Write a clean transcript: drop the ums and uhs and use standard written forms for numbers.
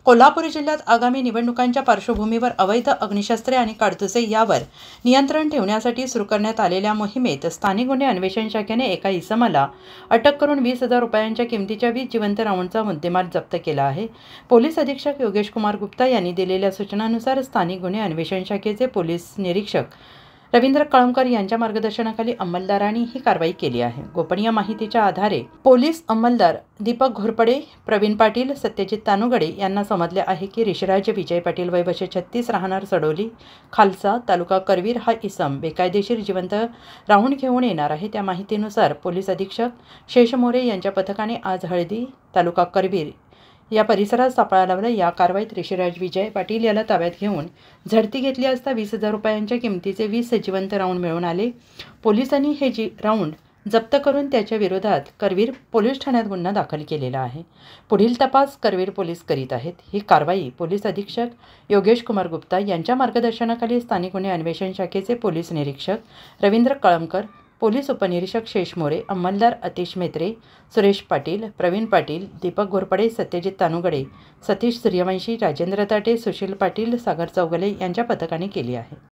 कोल्हापूर जिल्ह्यात आगामी निवडणुकांच्या पार्श्वभूमीवर अवैध अग्निशस्त्रे आणि काडतुसे यावर नियंत्रण ठेवण्यासाठी सुरू करण्यात आलेल्या मोहिमेत स्थानिक गुन्हे अन्वेषण शाखेने एका इसमाला अटक करून 20,000 रुपयांच्या किमतीच्या 20 जिवंत राऊंडचा मुद्देमाल जप्त केला आहे। पोलीस अधीक्षक योगेश कुमार गुप्ता यांनी दिलेल्या सूचनांनुसार स्थानिक गुन्हे अन्वेषण शाखेचे पोलीस निरीक्षक रवींद्र कळमकर यांच्या मार्गदर्शनाखाली अंमलदारांनी ही कारवाई केली आहे। गोपनीय माहितीच्या आधारे पोलीस अंमलदार दीपक घोरपडे, प्रवीण पाटील, सत्यजित तानुगडे यांना समजले आहे की ऋषिराज विजय पाटील वय वर्ष 36 राहणार सडोली खालसा तालुका करवीर हा इसम बेकायदेशीर जिवंत राऊंड घेऊन येणार आहे। त्या माहितीनुसार पोलीस अधीक्षक शेष मोरे यांच्या पथकाने आज हळदी तालुका करवीर या परिसरात सापळा लावला। या कारवाईत ऋषिराज विजय पाटील याला ताब्यात घेऊन झडती घेतली असता 20,000 रुपयांच्या किमतीचे 20 जिवंत राऊंड मिळून आले। पोलिसांनी हे राऊंड जप्त करून त्याच्या विरोधात करवीर पोलीस ठाण्यात गुन्हा दाखल केलेला आहे। पुढील तपास करवीर पोलीस करीत आहेत। ही कारवाई पोलीस अधीक्षक योगेश कुमार गुप्ता यांच्या मार्गदर्शनाखाली स्थानिक गुन्हे अन्वेषण शाखेचे पोलीस निरीक्षक रवींद्र कळमकर, पोलीस उपनिरीक्षक शेष मोरे, अंमलदार अतिश मेत्रे, सुरेश पाटील, प्रवीण पाटील, दीपक घोरपडे, सत्यजित तानुगडे, सतीश सूर्यवंशी, राजेंद्र ताटे, सुशील पाटील, सागर चौगले यांच्या पथकाने केली आहे।